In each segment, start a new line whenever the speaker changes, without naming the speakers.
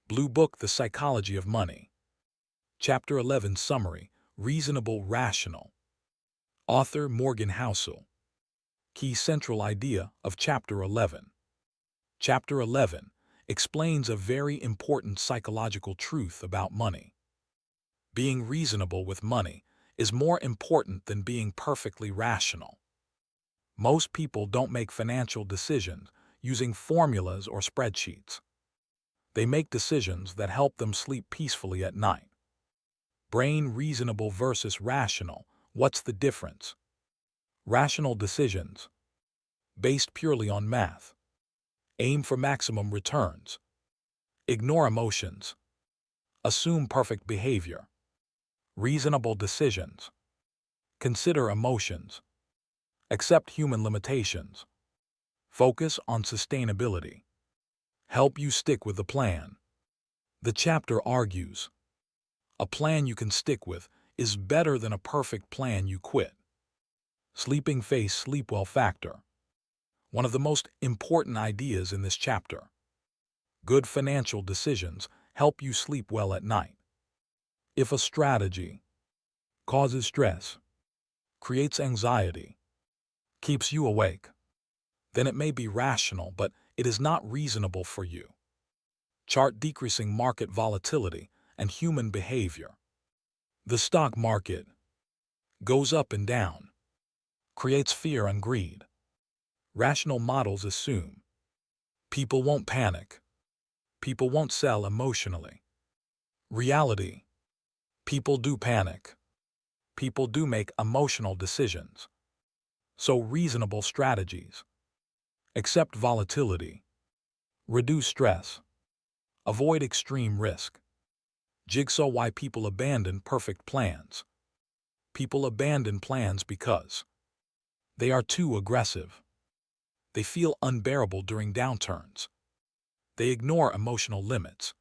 Blue Book, The Psychology of Money. Chapter 11 Summary, Reasonable Rational. Author Morgan Housel. Key central idea of Chapter 11. Chapter 11 explains a very important psychological truth about money. Being reasonable with money is more important than being perfectly rational. Most people don't make financial decisions using formulas or spreadsheets. They make decisions that help them sleep peacefully at night. Brain reasonable versus rational. What's the difference? Rational decisions, based purely on math, aim for maximum returns, ignore emotions, assume perfect behavior. Reasonable decisions, consider emotions, accept human limitations, focus on sustainability, help you stick with the plan. The chapter argues, a plan you can stick with is better than a perfect plan you quit. Sleeping face sleep well factor. One of the most important ideas in this chapter. Good financial decisions help you sleep well at night. If a strategy causes stress, creates anxiety, keeps you awake, then it may be rational, but it is not reasonable for you. Chart decreasing market volatility and human behavior. The stock market goes up and down, creates fear and greed. Rational models assume people won't panic, people won't sell emotionally. Reality, people do panic, people do make emotional decisions. So reasonable strategies: accept volatility, reduce stress, avoid extreme risk. Jigsaw why people abandon perfect plans. People abandon plans because they are too aggressive. They feel unbearable during downturns. They ignore emotional limits.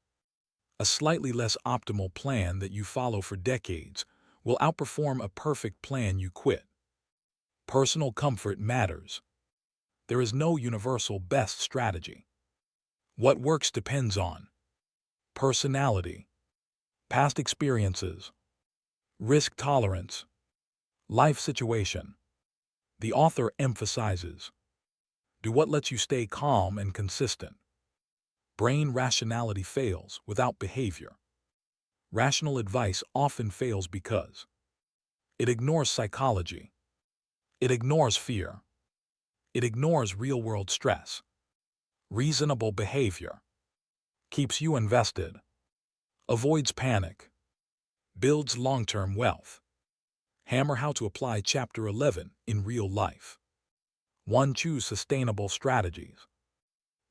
A slightly less optimal plan that you follow for decades will outperform a perfect plan you quit. Personal comfort matters. There is no universal best strategy. What works depends on personality, past experiences, risk tolerance, life situation. The author emphasizes, do what lets you stay calm and consistent. Brain rationality fails without behavior. Rational advice often fails because it ignores psychology. It ignores fear. It ignores real-world stress. Reasonable behavior keeps you invested, avoids panic, builds long-term wealth. Hammer how to apply Chapter 11 in real life. 1. Choose sustainable strategies.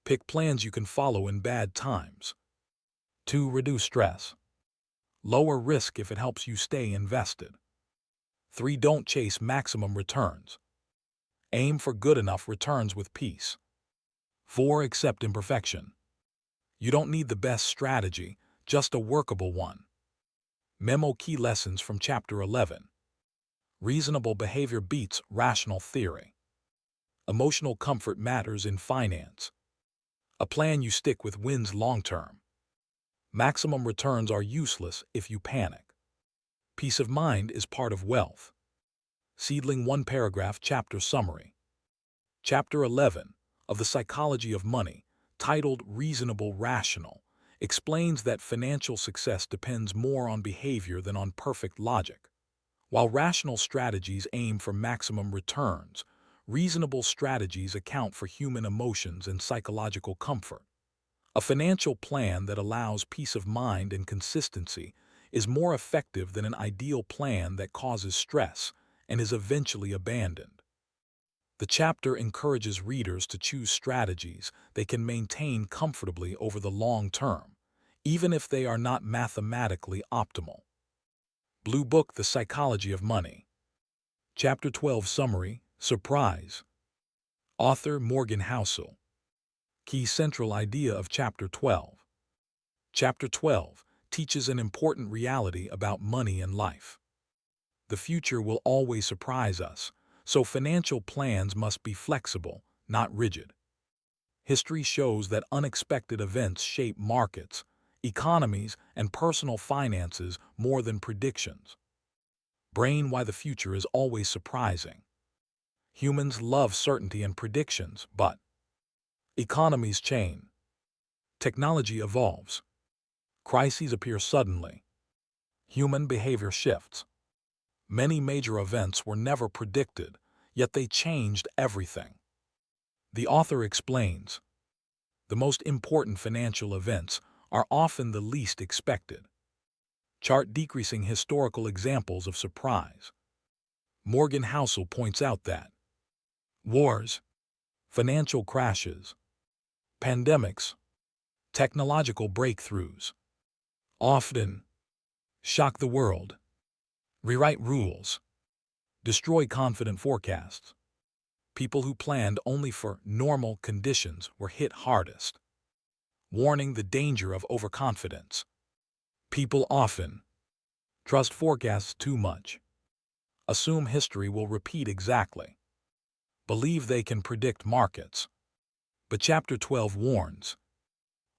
Pick plans you can follow in bad times. 2. Reduce stress. Lower risk if it helps you stay invested. 3. Don't chase maximum returns. Aim for good enough returns with peace. 4. Accept imperfection. You don't need the best strategy, just a workable one. Memo key lessons from Chapter 11. Reasonable behavior beats rational theory. Emotional comfort matters in finance. A plan you stick with wins long-term. Maximum returns are useless if you panic. Peace of mind is part of wealth. Seedling 1 paragraph chapter summary. Chapter 11 of The Psychology of Money, titled Reasonable Rational, explains that financial success depends more on behavior than on perfect logic. While rational strategies aim for maximum returns, reasonable strategies account for human emotions and psychological comfort. A financial plan that allows peace of mind and consistency is more effective than an ideal plan that causes stress and is eventually abandoned. The chapter encourages readers to choose strategies they can maintain comfortably over the long term, even if they are not mathematically optimal. Blue Book, The Psychology of Money. Chapter 12 Summary, Surprise. Author Morgan Housel. Key central idea of Chapter 12. Chapter 12 teaches an important reality about money and life. The future will always surprise us, so financial plans must be flexible, not rigid. History shows that unexpected events shape markets, economies, and personal finances more than predictions. Brain, why the future is always surprising. Humans love certainty and predictions, but economies change. Technology evolves. Crises appear suddenly. Human behavior shifts. Many major events were never predicted, yet they changed everything. The author explains, the most important financial events are often the least expected. Chart decreasing historical examples of surprise. Morgan Housel points out that wars, financial crashes, pandemics, technological breakthroughs often shock the world, rewrite rules, destroy confident forecasts. People who planned only for normal conditions were hit hardest, warning the danger of overconfidence. People often trust forecasts too much, assume history will repeat exactly, believe they can predict markets. But Chapter 12 warns,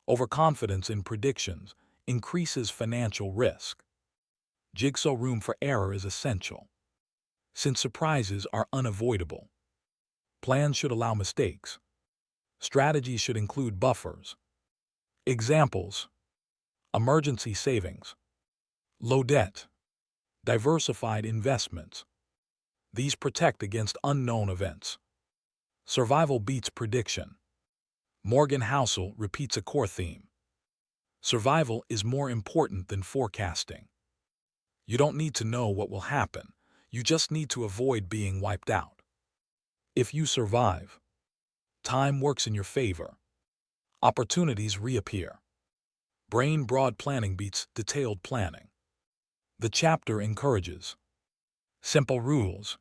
overconfidence in predictions increases financial risk. Jigsaw room for error is essential. Since surprises are unavoidable, plans should allow mistakes. Strategies should include buffers. Examples: emergency savings, low debt, diversified investments. These protect against unknown events. Survival beats prediction. Morgan Housel repeats a core theme. Survival is more important than forecasting. You don't need to know what will happen. You just need to avoid being wiped out. If you survive, time works in your favor. Opportunities reappear. Brain broad planning beats detailed planning. The chapter encourages simple rules,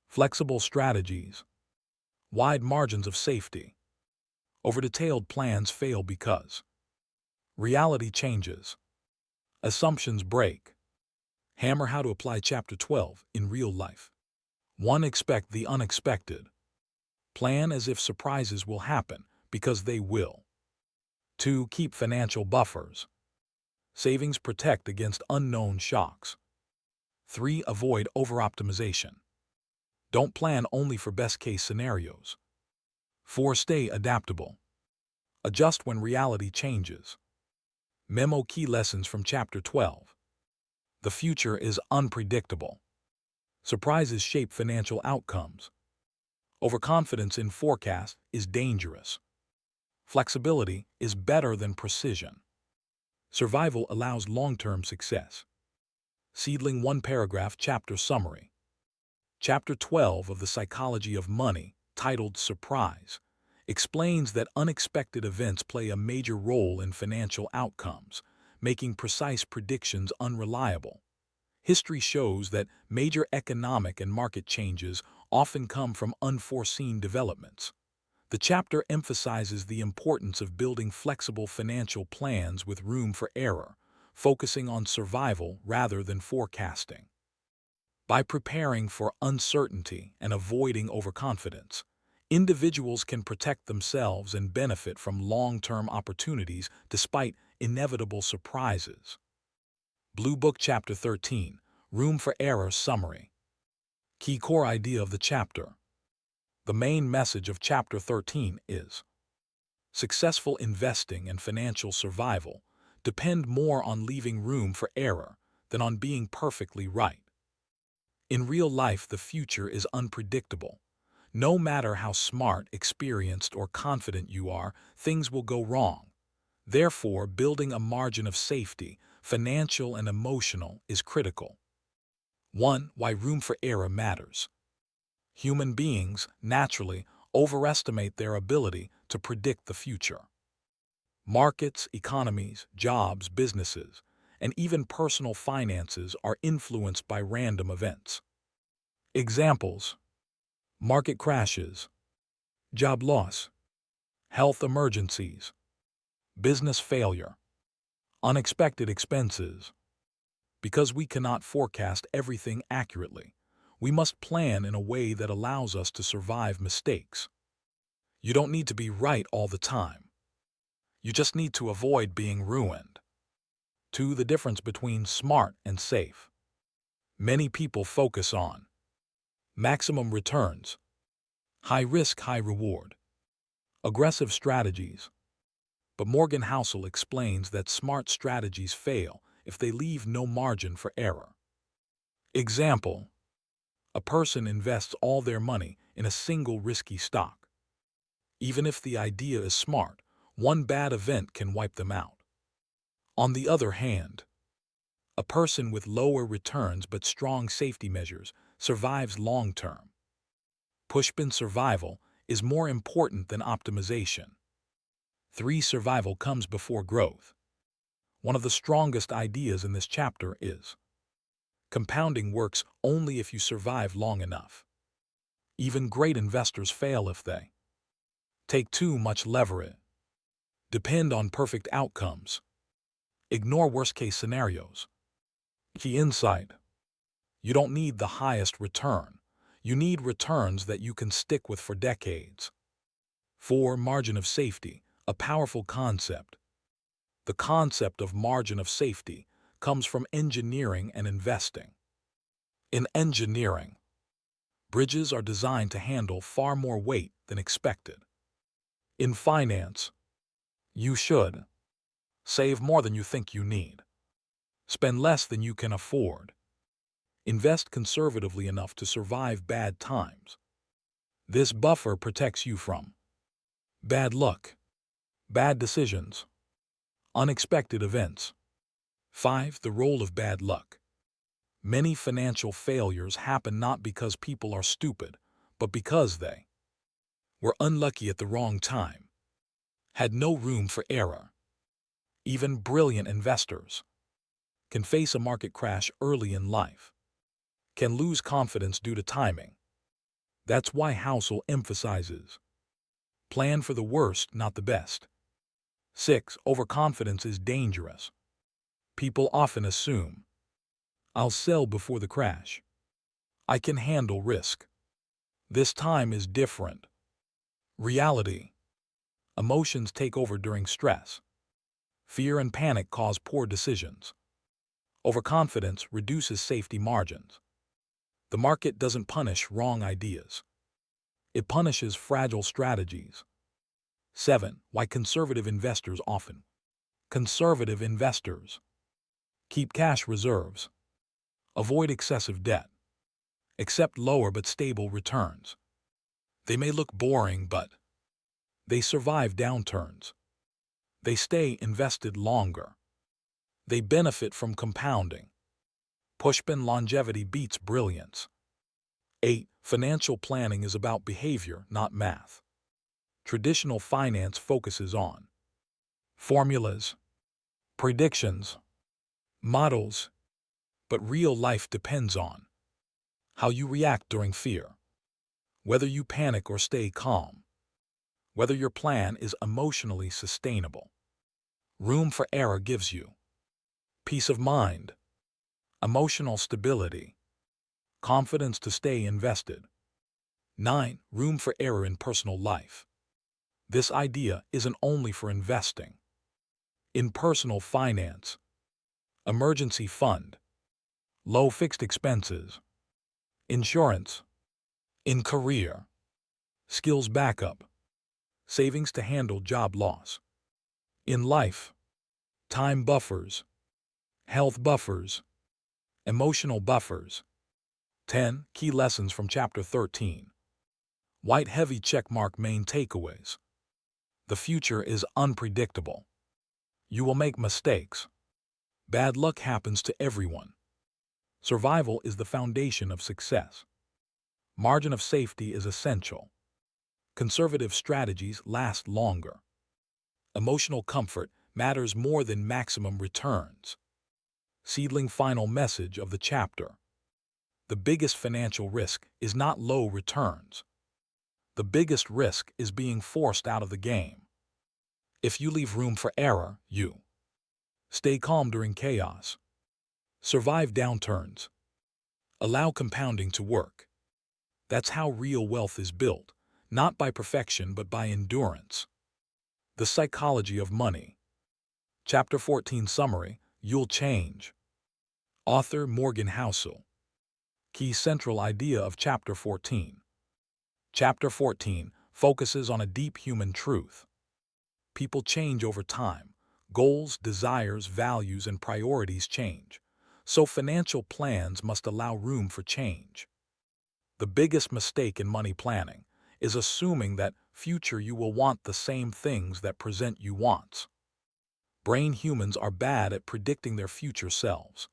flexible strategies, wide margins of safety. Over-detailed plans fail because reality changes, assumptions break. Hammer how to apply Chapter 12 in real life. 1. Expect the unexpected. Plan as if surprises will happen, because they will. 2. Keep financial buffers. Savings protect against unknown shocks. 3. Avoid over-optimization. Don't plan only for best-case scenarios. 4. Stay adaptable. Adjust when reality changes. Memo key lessons from Chapter 12. The future is unpredictable. Surprises shape financial outcomes. Overconfidence in forecast is dangerous. Flexibility is better than precision. Survival allows long-term success. Seedling 1 paragraph chapter summary. Chapter 12 of The Psychology of Money, titled Surprise, explains that unexpected events play a major role in financial outcomes, making precise predictions unreliable. History shows that major economic and market changes often come from unforeseen developments. The chapter emphasizes the importance of building flexible financial plans with room for error, focusing on survival rather than forecasting. By preparing for uncertainty and avoiding overconfidence, individuals can protect themselves and benefit from long-term opportunities despite inevitable surprises. Blue Book Chapter 13, Room for Error Summary. Key core idea of the chapter. The main message of Chapter 13 is: successful investing and financial survival depend more on leaving room for error than on being perfectly right. In real life, the future is unpredictable. No matter how smart, experienced, or confident you are, things will go wrong. Therefore, building a margin of safety, financial and emotional, is critical. 1. Why room for error matters. Human beings, naturally, overestimate their ability to predict the future. Markets, economies, jobs, businesses, and even personal finances are influenced by random events. Examples: market crashes, job loss, health emergencies, business failure, unexpected expenses. Because we cannot forecast everything accurately, we must plan in a way that allows us to survive mistakes. You don't need to be right all the time. You just need to avoid being ruined. 2. The difference between smart and safe. Many people focus on maximum returns, high risk, high reward, aggressive strategies. But Morgan Housel explains that smart strategies fail if they leave no margin for error. Example: a person invests all their money in a single risky stock. Even if the idea is smart, one bad event can wipe them out. On the other hand, a person with lower returns but strong safety measures survives long-term. Pushpin survival is more important than optimization. 3. Survival comes before growth. One of the strongest ideas in this chapter is compounding works only if you survive long enough. Even great investors fail if they take too much leverage, depend on perfect outcomes, ignore worst-case scenarios. Key insight: you don't need the highest return. You need returns that you can stick with for decades. 4. Margin of safety, a powerful concept. The concept of margin of safety comes from engineering and investing. In engineering, bridges are designed to handle far more weight than expected. In finance, you should save more than you think you need, spend less than you can afford, invest conservatively enough to survive bad times. This buffer protects you from bad luck, bad decisions, unexpected events. 5. The role of bad luck. Many financial failures happen not because people are stupid, but because they were unlucky at the wrong time, had no room for error. Even brilliant investors can face a market crash early in life, can lose confidence due to timing. That's why Housel emphasizes plan for the worst, not the best. 6. Overconfidence is dangerous. People often assume, I'll sell before the crash. I can handle risk. This time is different. Reality: emotions take over during stress. Fear and panic cause poor decisions. Overconfidence reduces safety margins. The market doesn't punish wrong ideas. It punishes fragile strategies. 7. Why conservative investors often. Conservative investors keep cash reserves, avoid excessive debt, accept lower but stable returns. They may look boring, but they survive downturns. They stay invested longer. They benefit from compounding. Pushpin longevity beats brilliance. 8. Financial planning is about behavior, not math. Traditional finance focuses on formulas, predictions, models, but real life depends on how you react during fear, whether you panic or stay calm, whether your plan is emotionally sustainable. Room for error gives you peace of mind, emotional stability, confidence to stay invested. 9. Room for error in personal life. This idea isn't only for investing. In personal finance, emergency fund, low fixed expenses, insurance. In career, skills backup, savings to handle job loss. In life, time buffers, health buffers, emotional buffers. 10. Key lessons from Chapter 13. White heavy checkmark main takeaways. The future is unpredictable. You will make mistakes. Bad luck happens to everyone. Survival is the foundation of success. Margin of safety is essential. Conservative strategies last longer. Emotional comfort matters more than maximum returns. Seedling final message of the chapter. The biggest financial risk is not low returns. The biggest risk is being forced out of the game. If you leave room for error, you stay calm during chaos, survive downturns, allow compounding to work. That's how real wealth is built, not by perfection but by endurance. The psychology of money. Chapter 14 summary: You'll change. Author Morgan Housel. Key central idea of Chapter 14. Chapter 14 focuses on a deep human truth. People change over time. Goals, desires, values, and priorities change. So financial plans must allow room for change. The biggest mistake in money planning is assuming that future you will want the same things that present you wants. Brain humans are bad at predicting their future selves.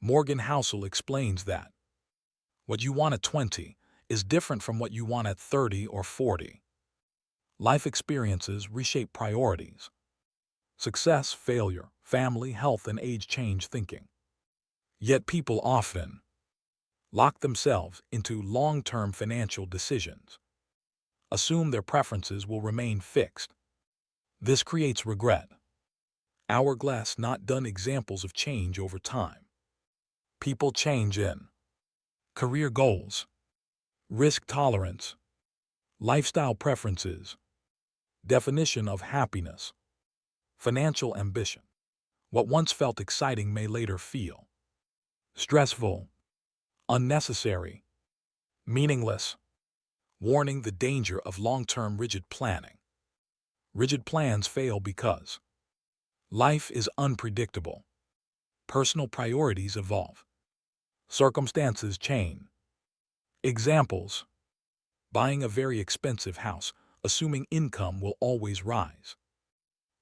Morgan Housel explains that what you want at 20 is different from what you want at 30 or 40. Life experiences reshape priorities. Success, failure, family, health, and age change thinking. Yet people often lock themselves into long-term financial decisions, assume their preferences will remain fixed. This creates regret. Hourglass not done examples of change over time. People change in career goals, risk tolerance, lifestyle preferences, definition of happiness, financial ambition. What once felt exciting may later feel stressful, unnecessary, meaningless. Warning: the danger of long-term rigid planning. Rigid plans fail because life is unpredictable. Personal priorities evolve. Circumstances change. Examples: buying a very expensive house, assuming income will always rise.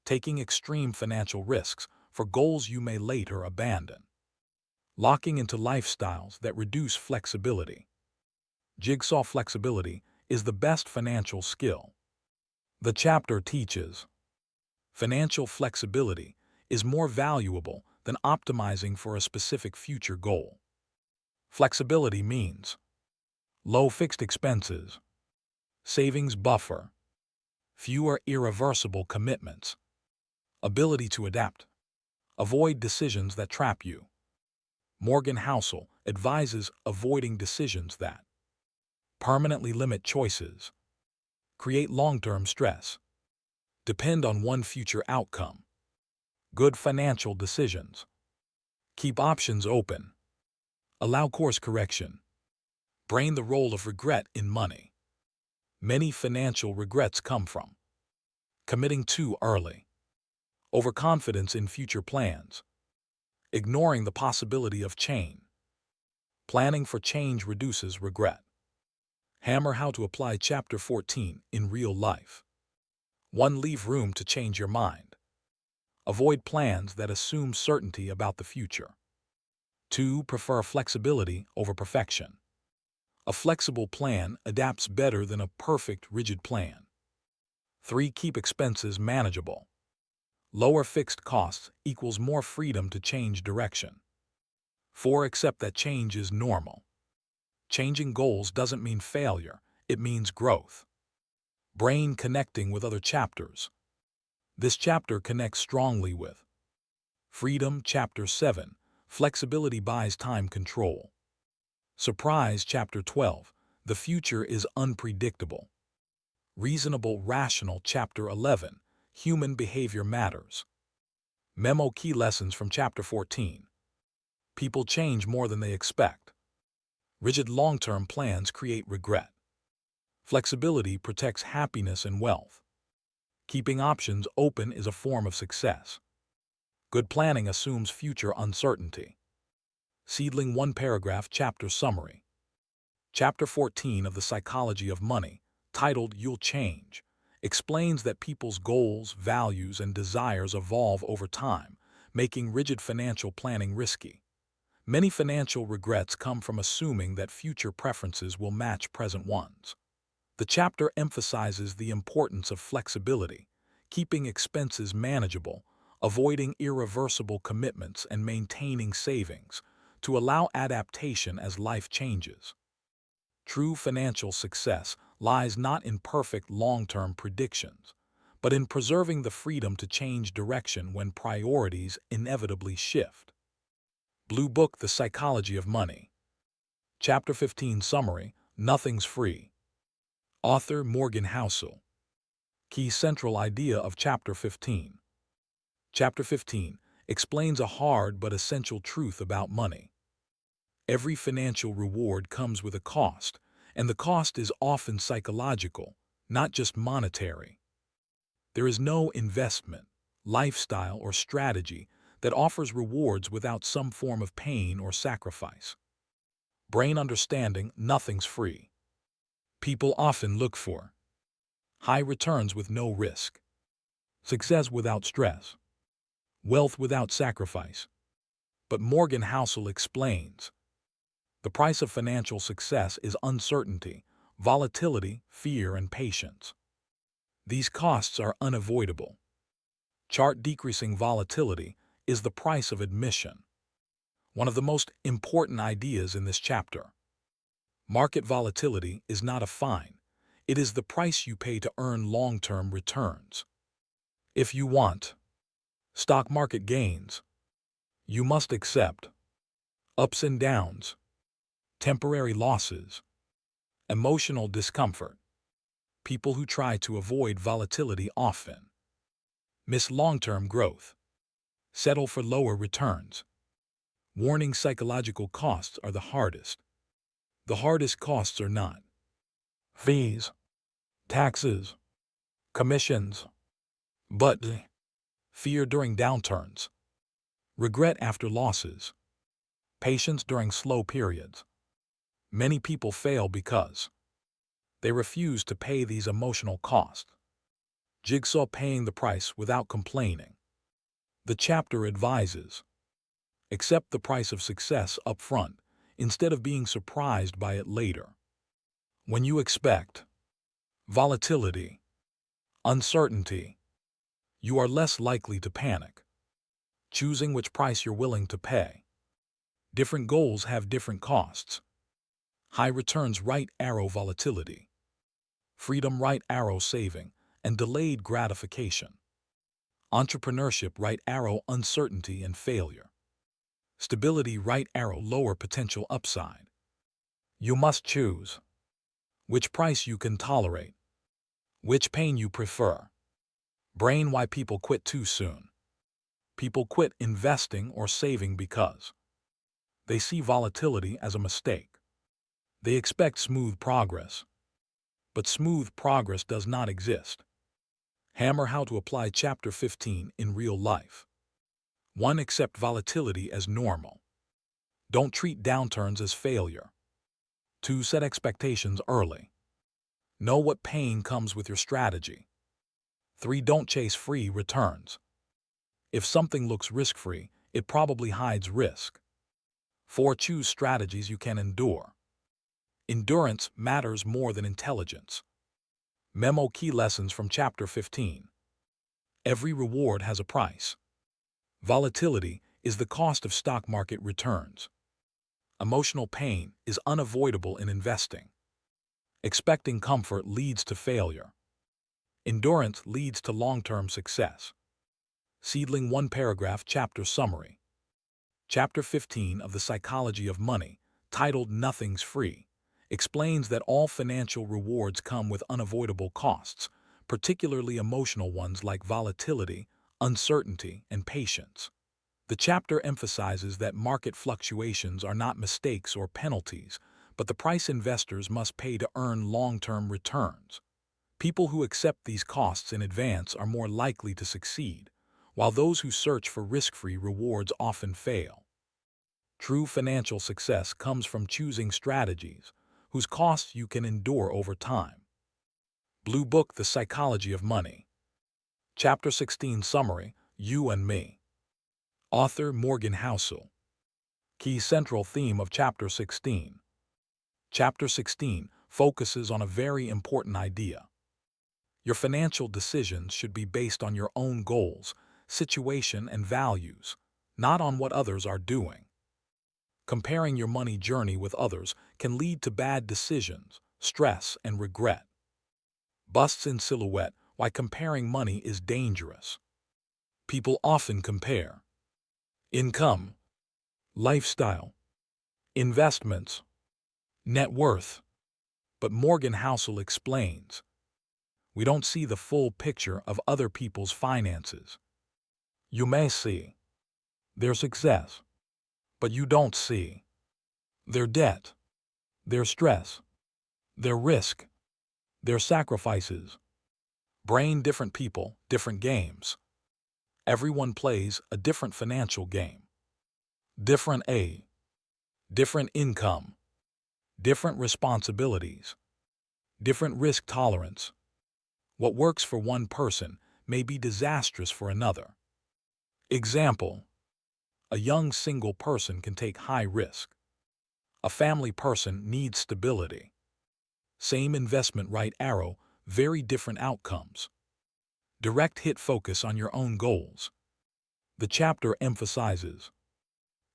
Taking extreme financial risks for goals you may later abandon. Locking into lifestyles that reduce flexibility. Jigsaw flexibility is the best financial skill. The chapter teaches financial flexibility is more valuable than optimizing for a specific future goal. Flexibility means low fixed expenses, savings buffer, fewer irreversible commitments, ability to adapt, avoid decisions that trap you. Morgan Housel advises avoiding decisions that permanently limit choices, create long-term stress, depend on one future outcome. Good financial decisions. Keep options open. Allow course correction. Brain the role of regret in money. Many financial regrets come from committing too early, overconfidence in future plans, ignoring the possibility of change. Planning for change reduces regret. Hammer how to apply Chapter 14 in real life. 1. Leave room to change your mind. Avoid plans that assume certainty about the future. 2. Prefer flexibility over perfection. A flexible plan adapts better than a perfect, rigid plan. 3. Keep expenses manageable. Lower fixed costs equals more freedom to change direction. 4. Accept that change is normal. Changing goals doesn't mean failure, it means growth. Brain connecting with other chapters. This chapter connects strongly with Freedom, Chapter 7, Flexibility buys time control. Surprise, Chapter 12, The future is unpredictable. Reasonable, Rational, Chapter 11, Human behavior matters. Memo key lessons from Chapter 14. People change more than they expect. Rigid long-term plans create regret. Flexibility protects happiness and wealth. Keeping options open is a form of success. Good planning assumes future uncertainty. Seedling 1 paragraph chapter summary. Chapter 14 of The Psychology of Money, titled You'll Change, explains that people's goals, values, and desires evolve over time, making rigid financial planning risky. Many financial regrets come from assuming that future preferences will match present ones. The chapter emphasizes the importance of flexibility, keeping expenses manageable, avoiding irreversible commitments, and maintaining savings to allow adaptation as life changes. True financial success lies not in perfect long-term predictions, but in preserving the freedom to change direction when priorities inevitably shift. Blue Book: The Psychology of Money. Chapter 15 Summary: Nothing's free. Author Morgan Housel. Key central idea of Chapter 15. Chapter 15 explains a hard but essential truth about money. Every financial reward comes with a cost, and the cost is often psychological, not just monetary. There is no investment, lifestyle, or strategy that offers rewards without some form of pain or sacrifice. Brain understanding, nothing's free. People often look for high returns with no risk, success without stress, wealth without sacrifice. But Morgan Housel explains, the price of financial success is uncertainty, volatility, fear, and patience. These costs are unavoidable. Chart decreasing volatility is the price of admission. One of the most important ideas in this chapter. Market volatility is not a fine. It is the price you pay to earn long-term returns. If you want stock market gains, you must accept ups and downs, temporary losses, emotional discomfort. People who try to avoid volatility often miss long-term growth, settle for lower returns. Warning: psychological costs are the hardest. The hardest costs are not fees, taxes, commissions, but fear during downturns, regret after losses, patience during slow periods. Many people fail because they refuse to pay these emotional costs. Jigsaw: paying the price without complaining. The chapter advises, accept the price of success up front instead of being surprised by it later. When you expect volatility, uncertainty, you are less likely to panic. Choosing which price you're willing to pay. Different goals have different costs. High returns, right arrow volatility. Freedom, right arrow saving, and delayed gratification. Entrepreneurship, right arrow uncertainty and failure. Stability, right arrow lower potential upside. You must choose which price you can tolerate, which pain you prefer. Brain: why people quit too soon. People quit investing or saving because they see volatility as a mistake. They expect smooth progress, but smooth progress does not exist. Hammer: how to apply Chapter 15 in real life. 1. Accept volatility as normal. Don't treat downturns as failure. 2. Set expectations early. Know what pain comes with your strategy. 3. Don't chase free returns. If something looks risk-free, it probably hides risk. 4. Choose strategies you can endure. Endurance matters more than intelligence. Memo: key lessons from Chapter 15. Every reward has a price. Volatility is the cost of stock market returns. Emotional pain is unavoidable in investing. Expecting comfort leads to failure. Endurance leads to long-term success. Seedling: 1 paragraph chapter summary. Chapter 15 of The Psychology of Money, titled Nothing's Free, explains that all financial rewards come with unavoidable costs, particularly emotional ones like volatility, uncertainty, and patience. The chapter emphasizes that market fluctuations are not mistakes or penalties, but the price investors must pay to earn long-term returns. People who accept these costs in advance are more likely to succeed, while those who search for risk-free rewards often fail. True financial success comes from choosing strategies whose costs you can endure over time. Blue Book: The Psychology of Money. Chapter 16 Summary: You and Me. Author Morgan Housel. Key central theme of Chapter 16. Chapter 16 focuses on a very important idea. Your financial decisions should be based on your own goals, situation, and values, not on what others are doing. Comparing your money journey with others can lead to bad decisions, stress, and regret. Busts in silhouette: why comparing money is dangerous. People often compare income, lifestyle, investments, net worth. But Morgan Housel explains, we don't see the full picture of other people's finances. You may see their success, but you don't see their debt, their stress, their risk, their sacrifices. Brain different people, different games. Everyone plays a different financial game. Different income, different responsibilities, different risk tolerance. What works for one person may be disastrous for another. Example: a young single person can take high risk. A family person needs stability. Same investment right arrow, very different outcomes. Direct hit focus on your own goals. The chapter emphasizes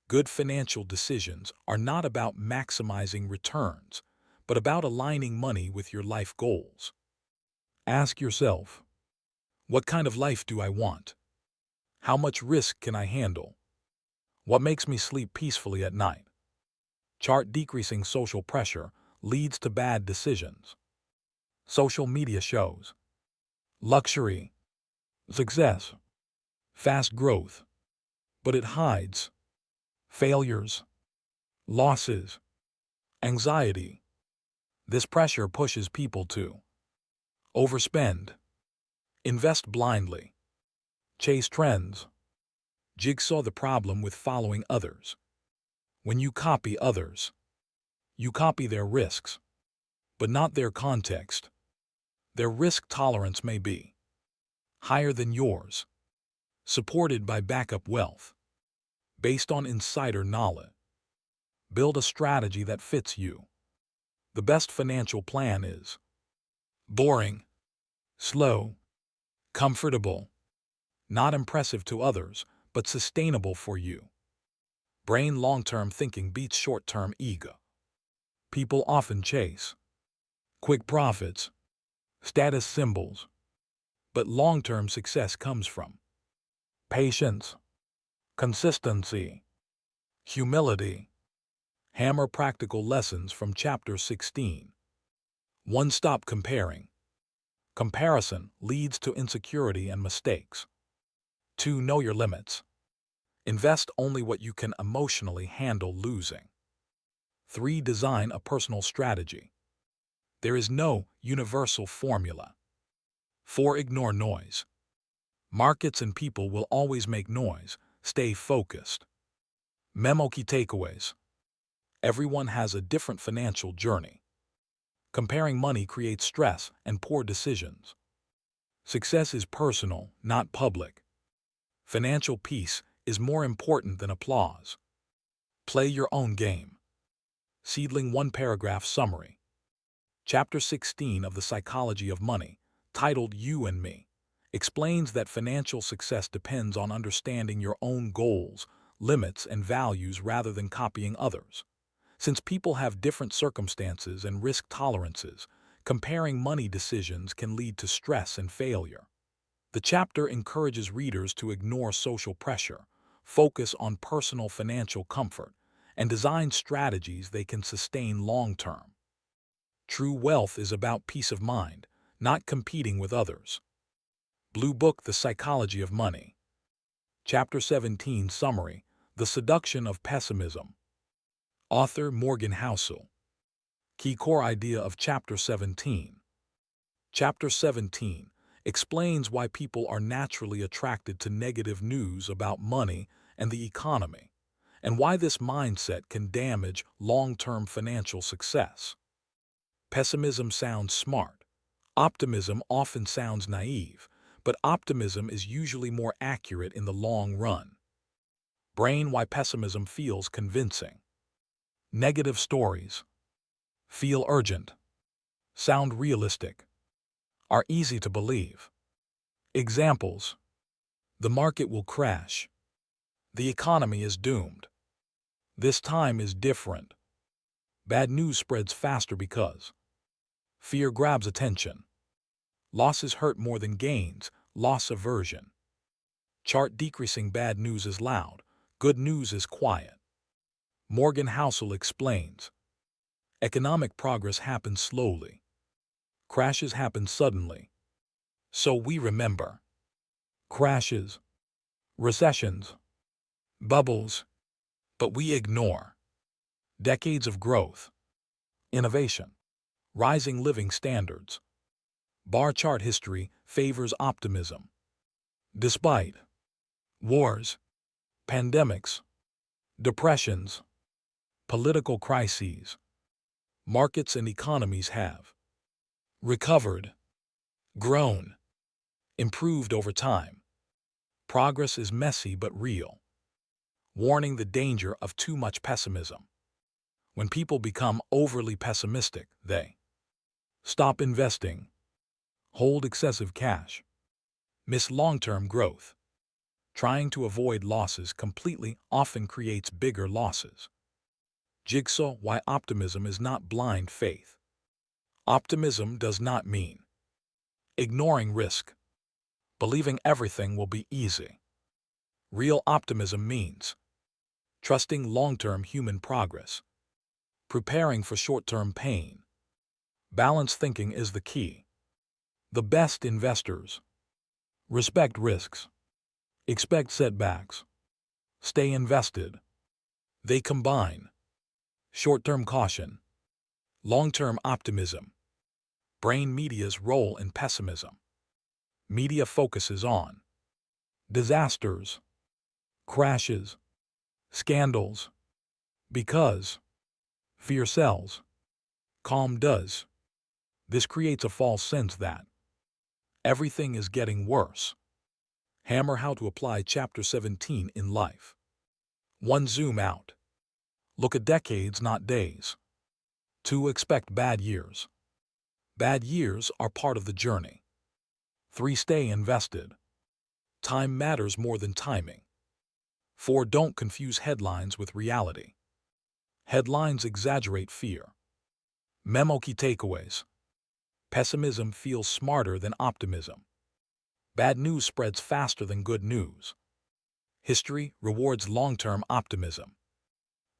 good financial decisions are not about maximizing returns, but about aligning money with your life goals. Ask yourself, what kind of life do I want? How much risk can I handle? What makes me sleep peacefully at night? Chart decreasing social pressure leads to bad decisions. Social media shows luxury, success, fast growth, but it hides failures, losses, anxiety. This pressure pushes people to overspend, invest blindly, chase trends. Jigsaw the problem with following others. When you copy others, you copy their risks, but not their context. Their risk tolerance may be higher than yours, supported by backup wealth, based on insider knowledge. Build a strategy that fits you. The best financial plan is boring, slow, comfortable, not impressive to others, but sustainable for you. Brain long-term thinking beats short-term ego. People often chase quick profits, status symbols, but long-term success comes from patience, consistency, humility. Hammer practical lessons from Chapter 16. 1. Stop comparing. Comparison leads to insecurity and mistakes. 2. Know your limits. Invest only what you can emotionally handle losing. 3. Design a personal strategy. There is no universal formula. 4. Ignore noise. Markets and people will always make noise. Stay focused. Memo key takeaways. Everyone has a different financial journey. Comparing money creates stress and poor decisions. Success is personal, not public. Financial peace is more important than applause. Play your own game. Seedling 1 paragraph summary. Chapter 16 of The Psychology of Money, titled You and Me, explains that financial success depends on understanding your own goals, limits, and values rather than copying others. Since people have different circumstances and risk tolerances, comparing money decisions can lead to stress and failure. The chapter encourages readers to ignore social pressure, focus on personal financial comfort, and design strategies they can sustain long-term. True wealth is about peace of mind, not competing with others. Blue Book: The Psychology of Money. Chapter 17 Summary: The Seduction of Pessimism. Author Morgan Housel. Key core idea of Chapter 17. Chapter 17 explains why people are naturally attracted to negative news about money and the economy, and why this mindset can damage long-term financial success. Pessimism sounds smart. Optimism often sounds naive, but optimism is usually more accurate in the long run. Brain: why pessimism feels convincing. Negative stories feel urgent, sound realistic, are easy to believe. Examples: the market will crash. The economy is doomed. This time is different. Bad news spreads faster because fear grabs attention. Losses hurt more than gains, loss aversion. Chart decreasing: bad news is loud, good news is quiet. Morgan Housel explains, economic progress happens slowly. Crashes happen suddenly. So we remember crashes, recessions, bubbles, but we ignore decades of growth, innovation, rising living standards. Bar chart history favors optimism. Despite wars, pandemics, depressions, political crises, markets and economies have recovered, grown, improved over time. Progress is messy but real, warning the danger of too much pessimism. When people become overly pessimistic, they stop investing, hold excessive cash, miss long-term growth. Trying to avoid losses completely often creates bigger losses. Jigsaw: why optimism is not blind faith. Optimism does not mean ignoring risk, believing everything will be easy. Real optimism means trusting long-term human progress, preparing for short-term pain. Balanced thinking is the key. The best investors respect risks, expect setbacks, stay invested. They combine short-term caution, long-term optimism. Brain media's role in pessimism. Media focuses on disasters, crashes, scandals, because fear sells, calm does. This creates a false sense that everything is getting worse. Hammer how to apply Chapter 17 in life. 1. Zoom out. Look at decades, not days. 2. Expect bad years. Bad years are part of the journey. 3. Stay invested. Time matters more than timing. 4. Don't confuse headlines with reality. Headlines exaggerate fear. Memo key takeaways. Pessimism feels smarter than optimism. Bad news spreads faster than good news. History rewards long-term optimism.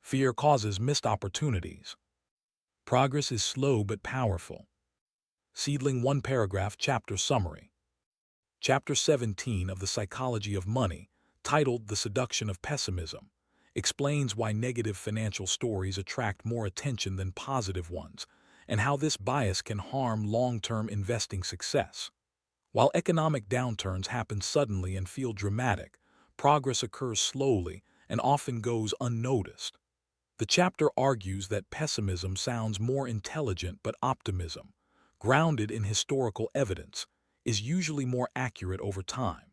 Fear causes missed opportunities. Progress is slow but powerful. Seedling 1 paragraph chapter summary. Chapter 17 of The Psychology of Money, titled The Seduction of Pessimism, explains why negative financial stories attract more attention than positive ones, and how this bias can harm long-term investing success. While economic downturns happen suddenly and feel dramatic, progress occurs slowly and often goes unnoticed. The chapter argues that pessimism sounds more intelligent, but optimism, grounded in historical evidence, is usually more accurate over time.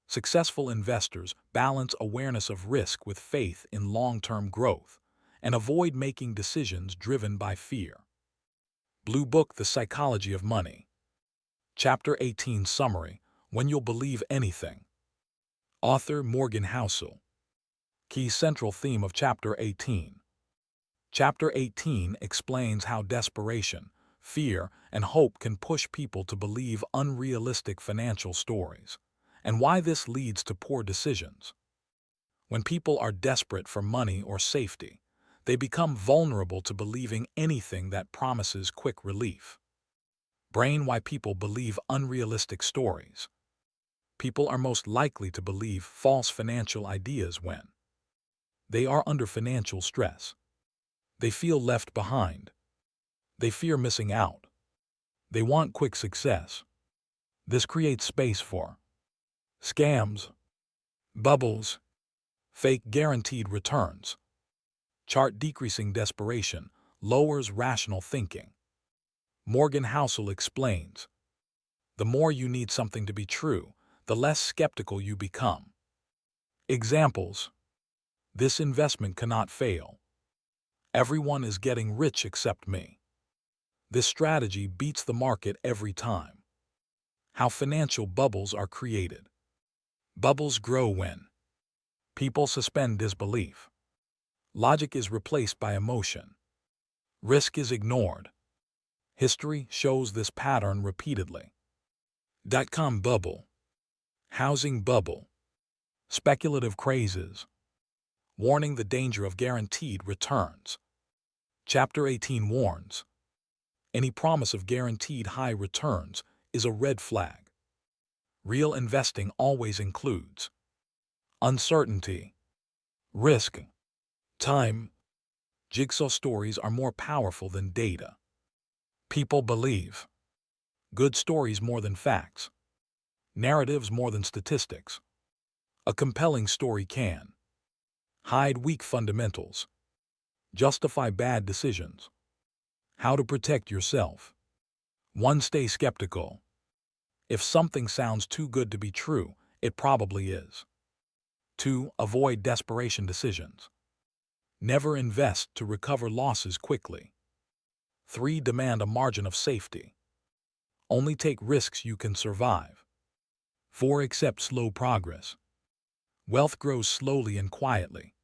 Successful investors balance awareness of risk with faith in long-term growth and avoid making decisions driven by fear. Blue Book: The Psychology of Money. Chapter 18 Summary: When You'll Believe Anything. Author Morgan Housel. Key central theme of Chapter 18. Chapter 18 explains how desperation, fear, and hope can push people to believe unrealistic financial stories, and why this leads to poor decisions. When people are desperate for money or safety, they become vulnerable to believing anything that promises quick relief. Brain: why people believe unrealistic stories. People are most likely to believe false financial ideas when they are under financial stress. They feel left behind. They fear missing out. They want quick success. This creates space for scams, bubbles, fake guaranteed returns. Chart: decreasing desperation lowers rational thinking. Morgan Housel explains, the more you need something to be true, the less skeptical you become. Examples: this investment cannot fail. Everyone is getting rich except me. This strategy beats the market every time. How financial bubbles are created. Bubbles grow when people suspend disbelief. Logic is replaced by emotion. Risk is ignored. History shows this pattern repeatedly. Dot-com bubble. Housing bubble. Speculative crazes. Warning: the danger of guaranteed returns. Chapter 18 warns, any promise of guaranteed high returns is a red flag. Real investing always includes uncertainty. Risk. Time. Jigsaw stories are more powerful than data. People believe good stories more than facts, narratives more than statistics. A compelling story can hide weak fundamentals, justify bad decisions. How to protect yourself. 1. Stay skeptical. If something sounds too good to be true, it probably is. 2. Avoid desperation decisions. Never invest to recover losses quickly. 3. Demand a margin of safety. Only take risks you can survive. 4. Accept slow progress. Wealth grows slowly and quietly.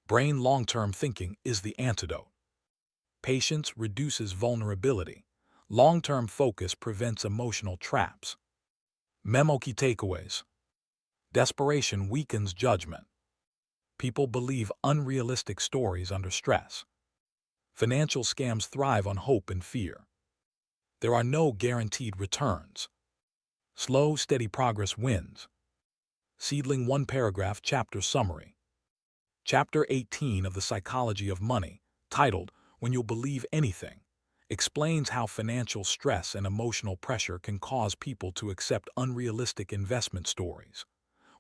Brain long-term thinking is the antidote. Patience reduces vulnerability. Long-term focus prevents emotional traps. Memo key takeaways. Desperation weakens judgment. People believe unrealistic stories under stress. Financial scams thrive on hope and fear. There are no guaranteed returns. Slow, steady progress wins. Seedling 1 paragraph chapter summary. Chapter 18 of The Psychology of Money, titled When You'll Believe Anything, explains how financial stress and emotional pressure can cause people to accept unrealistic investment stories.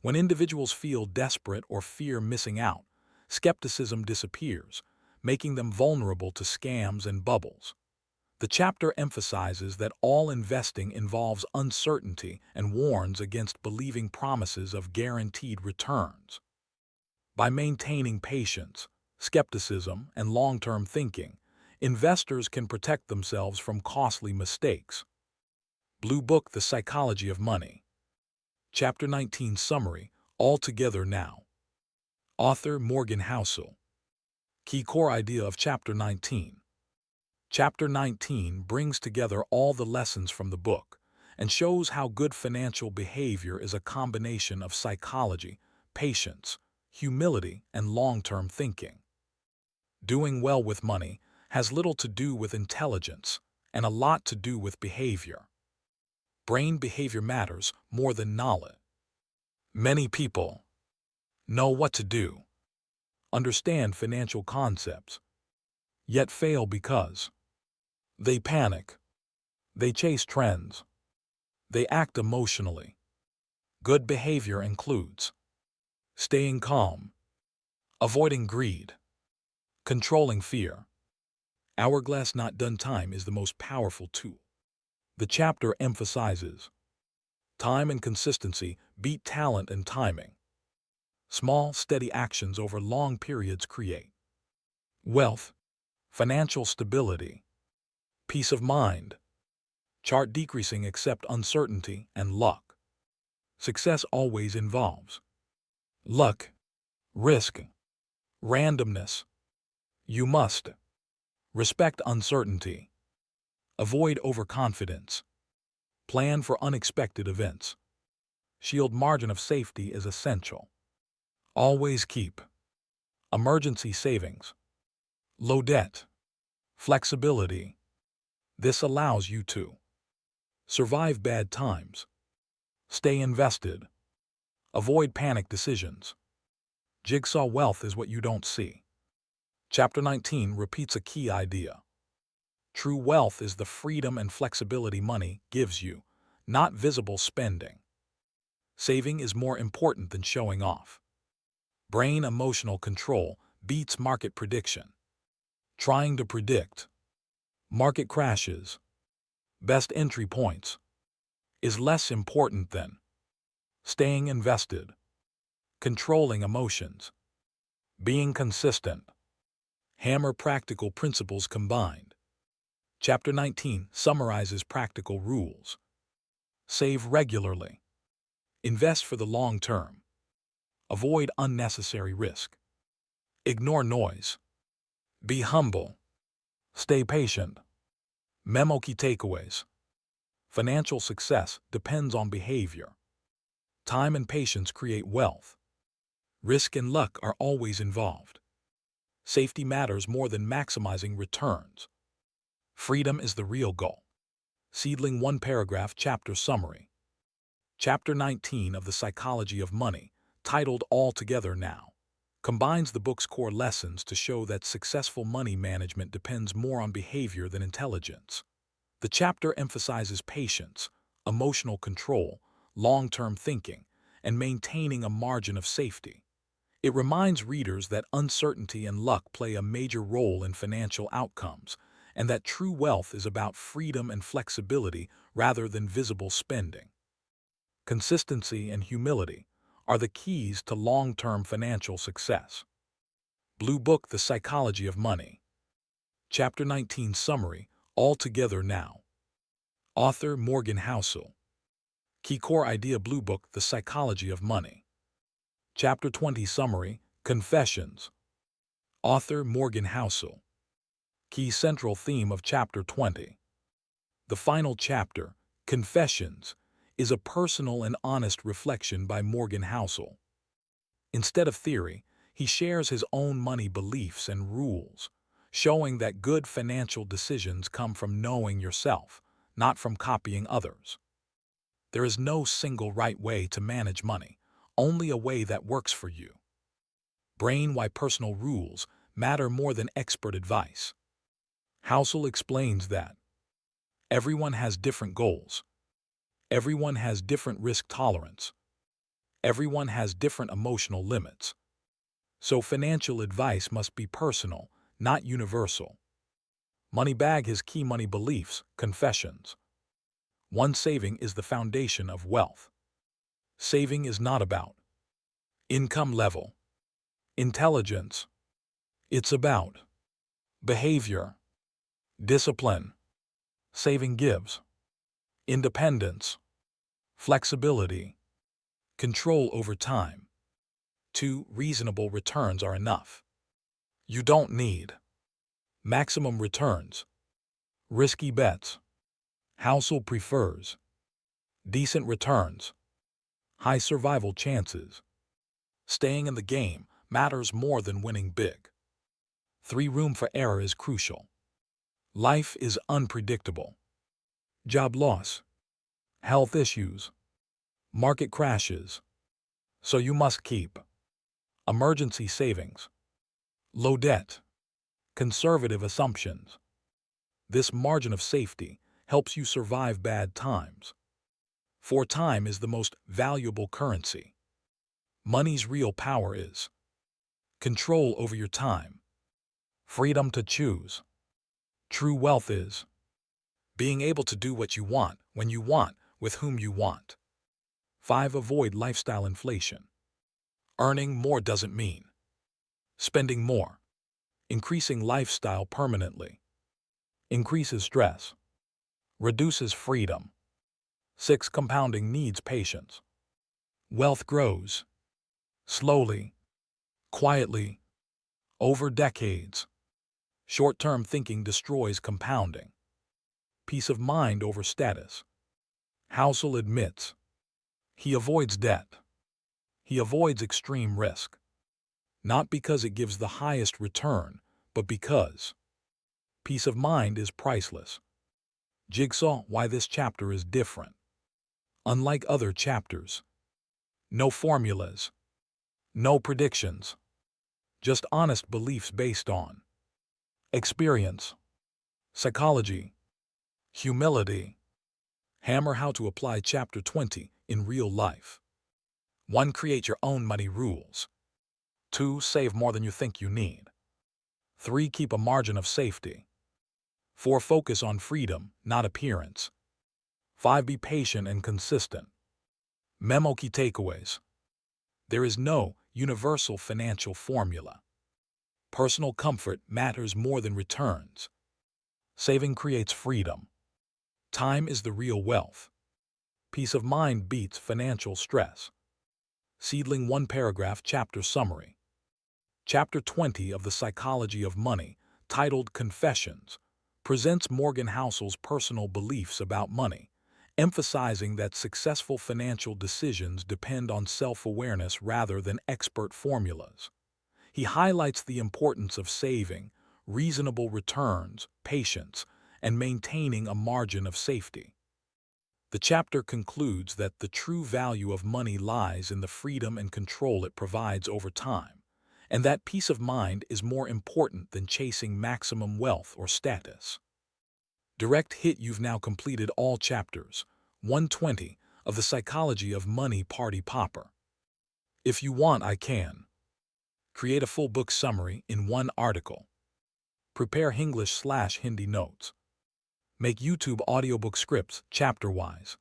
When individuals feel desperate or fear missing out, skepticism disappears, making them vulnerable to scams and bubbles. The chapter emphasizes that all investing involves uncertainty and warns against believing promises of guaranteed returns. By maintaining patience, skepticism, and long-term thinking, investors can protect themselves from costly mistakes. Blue Book: The Psychology of Money. Chapter 19 Summary, All Together Now. Author Morgan Housel. Key core idea of Chapter 19. Chapter 19 brings together all the lessons from the book and shows how good financial behavior is a combination of psychology, patience, humility, and long-term thinking. Doing well with money has little to do with intelligence and a lot to do with behavior. Brain behavior matters more than knowledge. Many people know what to do, understand financial concepts, yet fail because they panic, they chase trends, they act emotionally. Good behavior includes staying calm, avoiding greed, controlling fear. Hourglass not done time is the most powerful tool. The chapter emphasizes time and consistency beat talent and timing. Small, steady actions over long periods create wealth, financial stability, peace of mind. Chart decreasing except uncertainty and luck. Success always involves luck, risk, randomness. You must respect uncertainty, avoid overconfidence, plan for unexpected events. Shield margin of safety is essential. Always keep emergency savings, low debt, flexibility. This allows you to survive bad times, stay invested, avoid panic decisions. Jigsaw wealth is what you don't see. Chapter 19 repeats a key idea. True wealth is the freedom and flexibility money gives you, not visible spending. Saving is more important than showing off. Brain emotional control beats market prediction. Trying to predict market crashes, best entry points, is less important than staying invested, controlling emotions, being consistent. Hammer practical principles combined. Chapter 19 summarizes practical rules. Save regularly. Invest for the long term. Avoid unnecessary risk. Ignore noise. Be humble. Stay patient. Memo key takeaways. Financial success depends on behavior. Time and patience create wealth. Risk and luck are always involved. Safety matters more than maximizing returns. Freedom is the real goal. Seedling 1 paragraph chapter summary. Chapter 19 of The Psychology of Money, titled All Together Now, combines the book's core lessons to show that successful money management depends more on behavior than intelligence. The chapter emphasizes patience, emotional control, long-term thinking, and maintaining a margin of safety. It reminds readers that uncertainty and luck play a major role in financial outcomes, and that true wealth is about freedom and flexibility rather than visible spending. Consistency and humility are the keys to long-term financial success. Blue Book: The Psychology of Money. Chapter 19 Summary: All Together Now. Author Morgan Housel. Key core idea: Blue Book: The Psychology of Money. Chapter 20 Summary: Confessions. Author Morgan Housel. Key central theme of Chapter 20. The final chapter, Confessions, is a personal and honest reflection by Morgan Housel. Instead of theory, he shares his own money beliefs and rules, showing that good financial decisions come from knowing yourself, not from copying others. There is no single right way to manage money, only a way that works for you. Brain: Why personal rules matter more than expert advice. Housel explains that everyone has different goals. Everyone has different risk tolerance. Everyone has different emotional limits. So financial advice must be personal, not universal. Moneybag: His key money beliefs, confessions. 1. Saving is the foundation of wealth. Saving is not about income level, intelligence. It's about behavior, discipline. Saving gives independence, flexibility, control over time. 2. Reasonable returns are enough. You don't need maximum returns, risky bets. Housel prefers decent returns, high survival chances. Staying in the game matters more than winning big. 3. Room for error is crucial. Life is unpredictable. Job loss, health issues, market crashes. So you must keep emergency savings, low debt, conservative assumptions. This margin of safety helps you survive bad times. 4. Time is the most valuable currency. Money's real power is control over your time, freedom to choose. True wealth is being able to do what you want, when you want, with whom you want. 5. Avoid lifestyle inflation. Earning more doesn't mean spending more. Increasing lifestyle permanently increases stress, reduces freedom. 6. Compounding needs patience. Wealth grows slowly, quietly, over decades. Short-term thinking destroys compounding. Peace of mind over status. Housel admits he avoids debt. He avoids extreme risk. Not because it gives the highest return, but because peace of mind is priceless. Jigsaw: Why this chapter is different. Unlike other chapters, no formulas, no predictions, just honest beliefs based on experience, psychology, humility. Hammer: How to apply Chapter 20 in real life. 1. Create your own money rules. 2. Save more than you think you need. 3. Keep a margin of safety. 4. Focus on freedom, not appearance. 5. Be patient and consistent. Memo: Key takeaways. There is no universal financial formula. Personal comfort matters more than returns. Saving creates freedom. Time is the real wealth. Peace of mind beats financial stress. Seedling: 1 paragraph chapter summary. Chapter 20 of The Psychology of Money, titled Confessions, presents Morgan Housel's personal beliefs about money, emphasizing that successful financial decisions depend on self-awareness rather than expert formulas. He highlights the importance of saving, reasonable returns, patience, and maintaining a margin of safety. The chapter concludes that the true value of money lies in the freedom and control it provides over time, and that peace of mind is more important than chasing maximum wealth or status. Direct hit. You've now completed all chapters 120 of The Psychology of Money Party Popper. If you want, I can create a full book summary in one article. Prepare English/Hindi notes. Make YouTube audiobook scripts chapter-wise.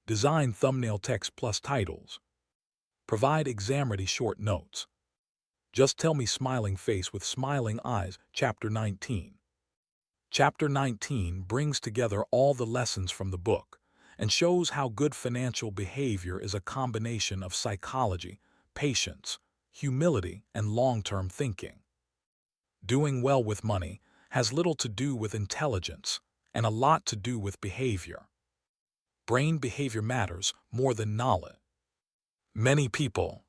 Design thumbnail text plus titles. Provide exam-ready short notes. Just tell me. Smiling face with smiling eyes. Chapter 19. Chapter 19 brings together all the lessons from the book and shows how good financial behavior is a combination of psychology, patience, humility, and long-term thinking. Doing well with money has little to do with intelligence and a lot to do with behavior. Brain behavior matters more than knowledge. Many people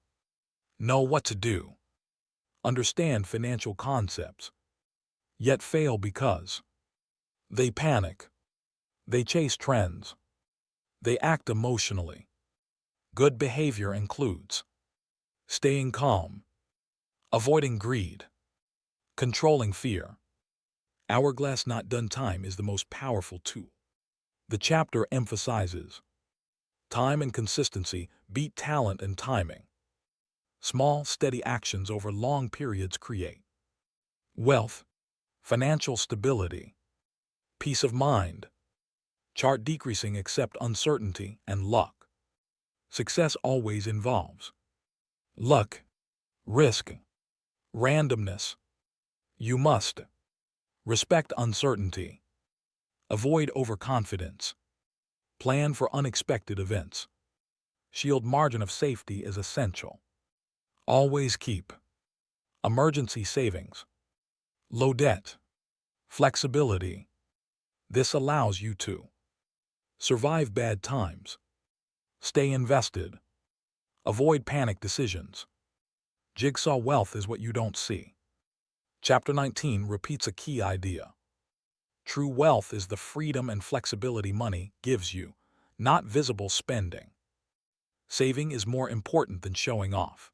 know what to do, understand financial concepts, yet fail because they panic, they chase trends, they act emotionally. Good behavior includes staying calm, avoiding greed, controlling fear. Hourglass not done. Time is the most powerful tool. The chapter emphasizes time and consistency beat talent and timing. Small, steady actions over long periods create wealth, financial stability, peace of mind. Chart decreasing except uncertainty and luck. Success always involves luck, risk, randomness. You must respect uncertainty, avoid overconfidence, plan for unexpected events. Shield margin of safety is essential. Always keep emergency savings, low debt, flexibility. This allows you to survive bad times, stay invested, avoid panic decisions. Jigsaw wealth is what you don't see. Chapter 19 repeats a key idea. True wealth is the freedom and flexibility money gives you, not visible spending. Saving is more important than showing off.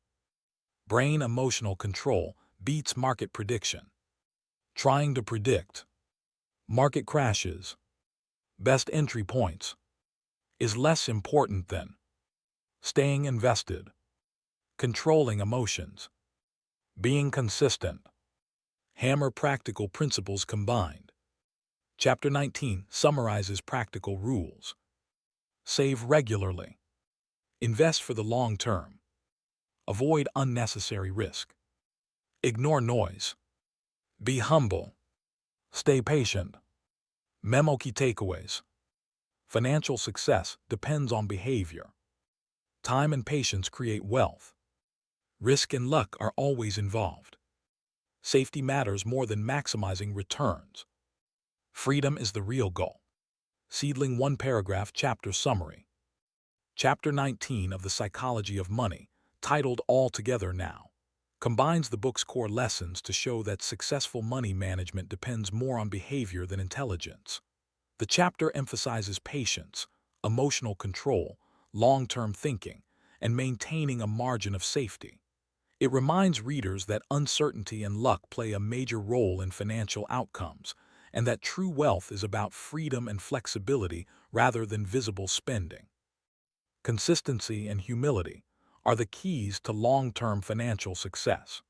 Brain emotional control beats market prediction. Trying to predict market crashes, best entry points, is less important than staying invested, controlling emotions, being consistent. Hammer practical principles combined. Chapter 19 summarizes practical rules. Save regularly. Invest for the long term. Avoid unnecessary risk. Ignore noise. Be humble. Stay patient. Memo key takeaways. Financial success depends on behavior. Time and patience create wealth. Risk and luck are always involved. Safety matters more than maximizing returns. Freedom is the real goal. Seedling 1 paragraph chapter summary. Chapter 19 of The Psychology of Money, titled All Together Now, combines the book's core lessons to show that successful money management depends more on behavior than intelligence. The chapter emphasizes patience, emotional control, long-term thinking, and maintaining a margin of safety. It reminds readers that uncertainty and luck play a major role in financial outcomes, and that true wealth is about freedom and flexibility rather than visible spending. Consistency and humility are the keys to long-term financial success.